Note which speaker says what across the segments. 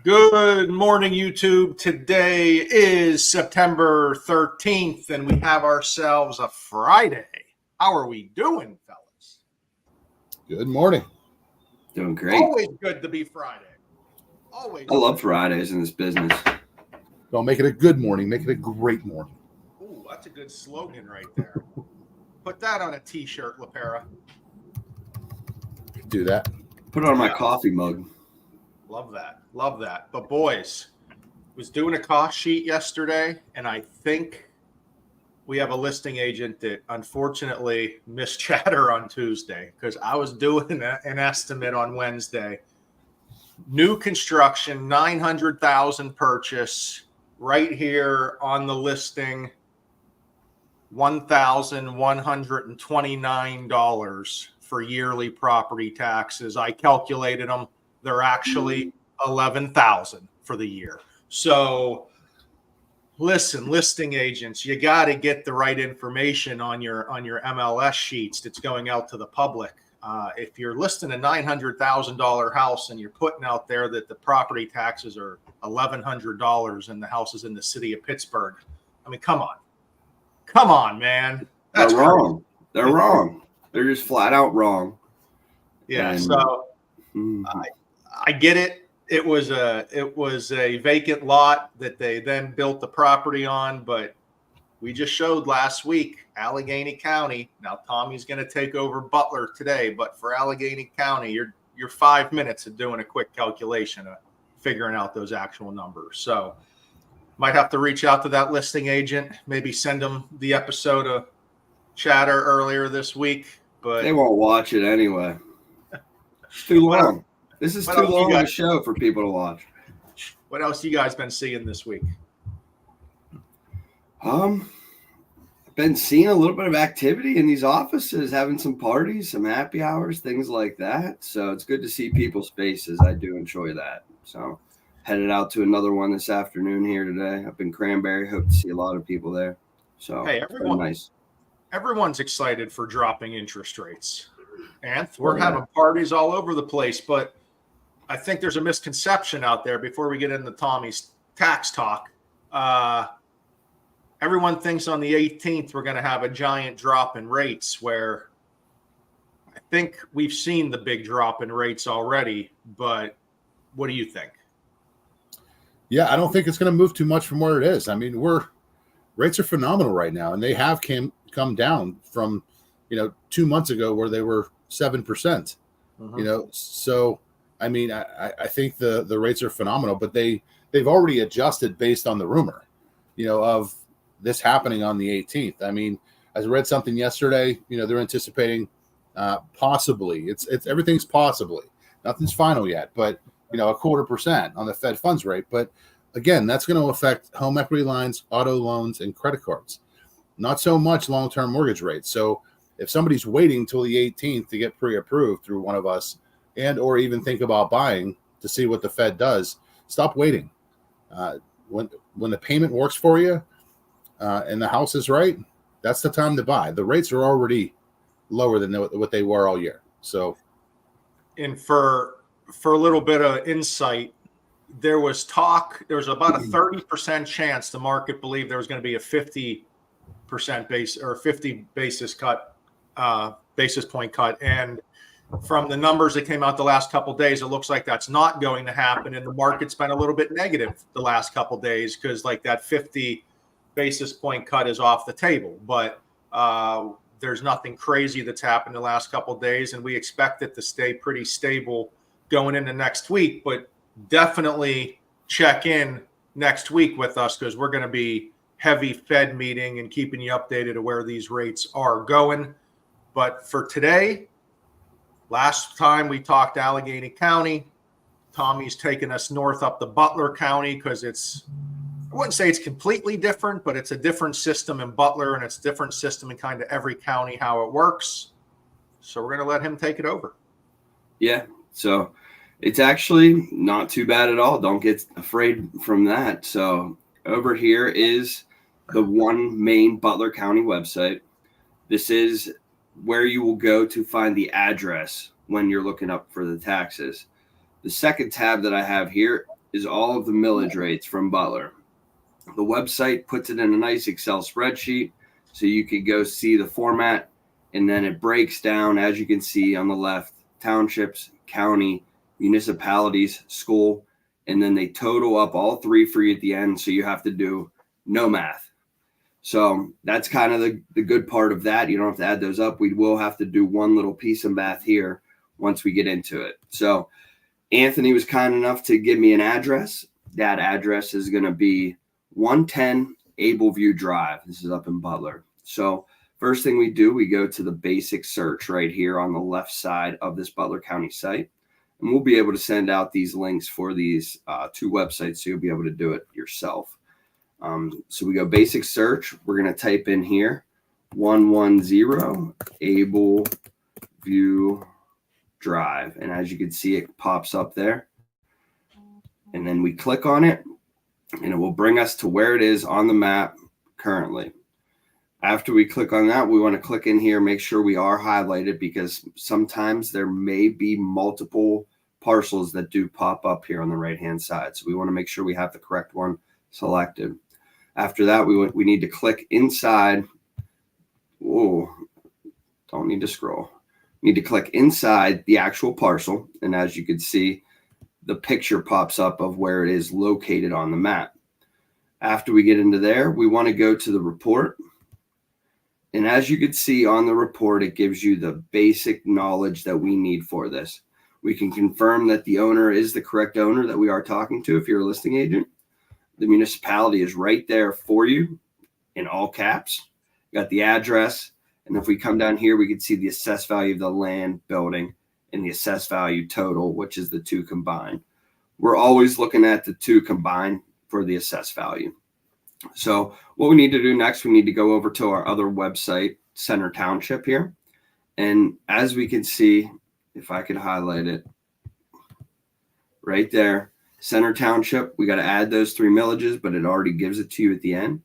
Speaker 1: Good morning, YouTube. Today is September 13th, and we have ourselves a Friday. How are we doing, fellas?
Speaker 2: Good morning.
Speaker 3: Doing great.
Speaker 1: Always good to be Friday. Always.
Speaker 3: I love Fridays in this business.
Speaker 2: Don't make it a good morning. Make it a great morning.
Speaker 1: Ooh, that's a good slogan right there. Put that on a T-shirt, LaPera.
Speaker 2: Do that.
Speaker 3: Put it on my coffee mug.
Speaker 1: Love that. Love that. But boys, was doing a cost sheet yesterday, and I think we have a listing agent that unfortunately missed chatter on Tuesday because I was doing an estimate on Wednesday. New construction, 900,000 purchase right here on the listing, $1,129 for yearly property taxes. I calculated them. They're actually $11,000 for the year. So listen, listing agents, you got to get the right information on your MLS sheets that's going out to the public. If you're listing a $900,000 house and you're putting out there that the property taxes are $1,100 and the house is in the city of Pittsburgh, I mean, come on, man.
Speaker 3: That's wrong. They're wrong. They're just flat out wrong.
Speaker 1: Yeah. And, so I get it. It was a vacant lot that they then built the property on, but we just showed last week Allegheny County. Now Tommy's going to take over Butler today, but for Allegheny County, you're 5 minutes of doing a quick calculation of figuring out those actual numbers. So might have to reach out to that listing agent, maybe send them the episode of chatter earlier this week, but
Speaker 3: they won't watch it anyway. It's too long. This is too long a show for people to watch.
Speaker 1: What else you guys been seeing this week?
Speaker 3: I've been seeing a little bit of activity in these offices, having some parties, some happy hours, things like that. So it's good to see people's faces. I do enjoy that. So headed out to another one this afternoon here today up in Cranberry. Hope to see a lot of people there. So
Speaker 1: hey, everyone's excited for dropping interest rates. And we're having parties all over the place, but I think there's a misconception out there before we get into Tommy's tax talk. Everyone thinks on the 18th we're going to have a giant drop in rates, where I think we've seen the big drop in rates already, but what do you think?
Speaker 2: Yeah, I don't think it's going to move too much from where it is. I mean, rates are phenomenal right now, and they have come down from 2 months ago where they were 7%. So I mean, I think the rates are phenomenal, but they've already adjusted based on the rumor, of this happening on the 18th. I mean, I read something yesterday. They're anticipating possibly. It's everything's possibly. Nothing's final yet, but 0.25% on the Fed funds rate. But again, that's going to affect home equity lines, auto loans, and credit cards. Not so much long-term mortgage rates. So if somebody's waiting till the 18th to get pre-approved through one of us, and or even think about buying to see what the Fed does, stop waiting. When the payment works for you and the house is right, that's the time to buy. The rates are already lower than what they were all year. So,
Speaker 1: and for a little bit of insight, there was about a 30% chance the market believed there was going to be a 50% base or 50 basis point cut, and from the numbers that came out the last couple of days, it looks like that's not going to happen. And the market's been a little bit negative the last couple of days because like that 50 basis point cut is off the table. But there's nothing crazy that's happened the last couple of days. And we expect it to stay pretty stable going into next week. But definitely check in next week with us because we're going to be heavy Fed meeting and keeping you updated of where these rates are going. But for today, last time we talked Allegheny County, Tommy's taking us north up to Butler County because I wouldn't say it's completely different, but it's a different system in Butler and it's a different system in kind of every county, how it works. So we're going to let him take it over.
Speaker 3: Yeah. So it's actually not too bad at all. Don't get afraid from that. So over here is the one main Butler County website. This is where you will go to find the address when you're looking up for the taxes. The second tab that I have here is all of the millage rates from Butler. The website puts it in a nice Excel spreadsheet so you could go see the format, and then it breaks down, as you can see on the left, townships, county, municipalities, school, and then they total up all three for you at the end, so you have to do no math. So that's kind of the good part of that. You don't have to add those up. We will have to do one little piece of math here once we get into it. So Anthony was kind enough to give me an address. That address is going to be 110 Ableview Drive. This is up in Butler. So first thing we do, we go to the basic search right here on the left side of this Butler County site. And we'll be able to send out these links for these two websites, so you'll be able to do it yourself. So we go basic search. We're going to type in here 110 Ableview Drive. And as you can see, it pops up there. And then we click on it, and it will bring us to where it is on the map currently. After we click on that, we want to click in here, make sure we are highlighted, because sometimes there may be multiple parcels that do pop up here on the right-hand side. So we want to make sure we have the correct one selected. After that, we need to click inside. Whoa, don't need to scroll. We need to click inside the actual parcel. And as you can see, the picture pops up of where it is located on the map. After we get into there, we want to go to the report. And as you can see on the report, it gives you the basic knowledge that we need for this. We can confirm that the owner is the correct owner that we are talking to if you're a listing agent. The municipality is right there for you in all caps. You got the address. And if we come down here, we can see the assessed value of the land, building, and the assessed value total, which is the two combined. We're always looking at the two combined for the assessed value. So what we need to do next, we need to go over to our other website, Center Township here. And as we can see, if I could highlight it right there, Center Township, we got to add those three millages, but it already gives it to you at the end.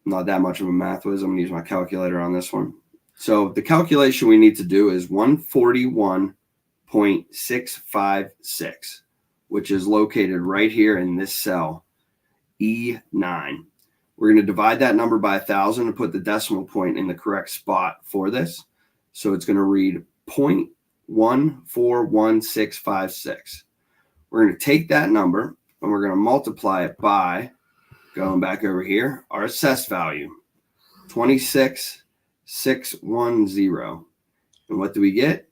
Speaker 3: Not that much of a math whiz. I'm going to use my calculator on this one. So the calculation we need to do is 141.656, which is located right here in this cell, E9. We're going to divide that number by 1,000 and put the decimal point in the correct spot for this. So it's going to read 0.141656. We're going to take that number and we're going to multiply it by, going back over here, our assessed value, 26,610. And what do we get?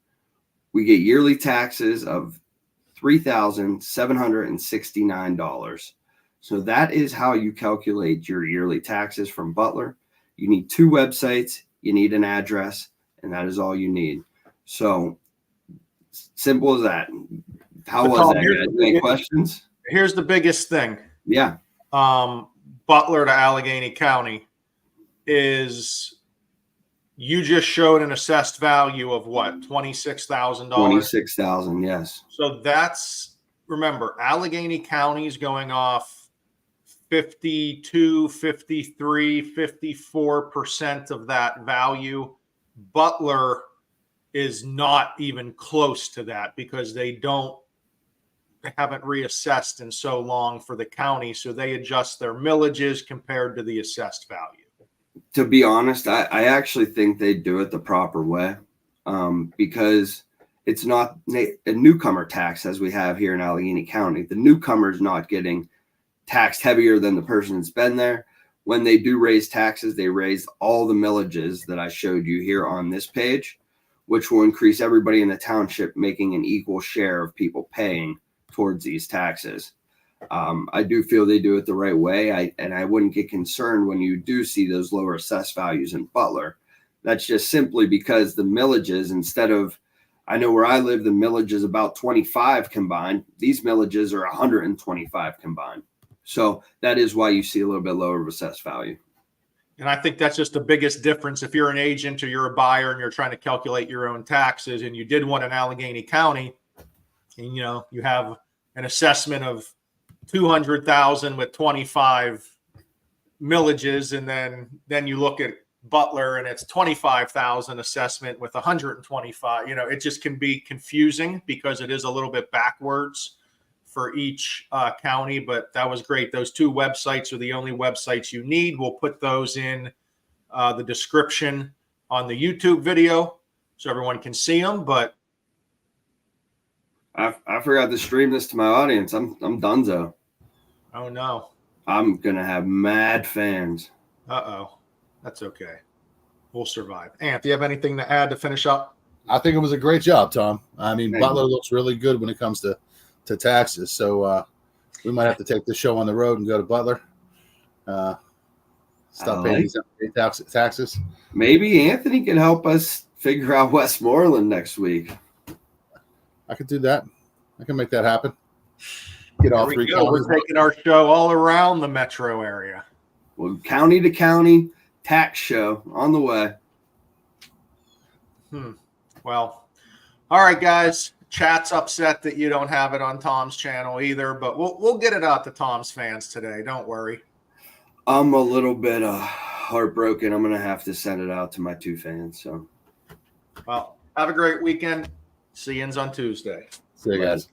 Speaker 3: We get yearly taxes of $3,769. So that is how you calculate your yearly taxes from Butler. You need two websites, you need an address, and that is all you need. So simple as that. How was that, guys? Any questions?
Speaker 1: Here's the biggest thing.
Speaker 3: Yeah.
Speaker 1: Butler to Allegheny County is, you just showed an assessed value of what, $26,000?
Speaker 3: $26,000, yes.
Speaker 1: So that's, remember, Allegheny County is going off 52, 53, 54% of that value. Butler is not even close to that because they haven't reassessed in so long for the county. So they adjust their millages compared to the assessed value.
Speaker 3: To be honest, I actually think they do it the proper way, because it's not a newcomer tax as we have here in Allegheny County. The newcomer is not getting taxed heavier than the person that's been there. When they do raise taxes, they raise all the millages that I showed you here on this page, which will increase everybody in the township making an equal share of people paying towards these taxes. I do feel they do it the right way. I wouldn't get concerned when you do see those lower assessed values in Butler. That's just simply because the millages, instead of, I know where I live, the millage is about 25 combined. These millages are 125 combined. So that is why you see a little bit lower of assessed value.
Speaker 1: And I think that's just the biggest difference. If you're an agent or you're a buyer and you're trying to calculate your own taxes and you did one in Allegheny County, and you have an assessment of 200,000 with 25 millages, and then you look at Butler and it's 25,000 assessment with 125. It just can be confusing because it is a little bit backwards for each county, but that was great. Those 2 websites are the only websites you need. We'll put those in the description on the YouTube video so everyone can see them. But
Speaker 3: I forgot to stream this to my audience. I'm donezo.
Speaker 1: oh no,
Speaker 3: I'm gonna have mad fans.
Speaker 1: that's okay. We'll survive. Ant, do you have anything to add to finish up?
Speaker 2: I think it was a great job, Tom. I mean,
Speaker 3: Thank
Speaker 2: Butler
Speaker 3: you.
Speaker 2: looks really good when it comes to taxes. So we might have to take this show on the road and go to Butler. Stop paying these taxes.
Speaker 3: Maybe Anthony can help us figure out Westmoreland next week.
Speaker 2: I could do that. I can make that happen. Get all 3 counties.
Speaker 1: We're taking our show all around the metro area.
Speaker 3: Well, county to county tax show on the way.
Speaker 1: Well, all right, guys. Chat's upset that you don't have it on Tom's channel either, but we'll get it out to Tom's fans today. Don't worry.
Speaker 3: I'm a little bit heartbroken. I'm gonna have to send it out to my 2 fans. So,
Speaker 1: well, have a great weekend. See you on Tuesday.
Speaker 2: See you guys.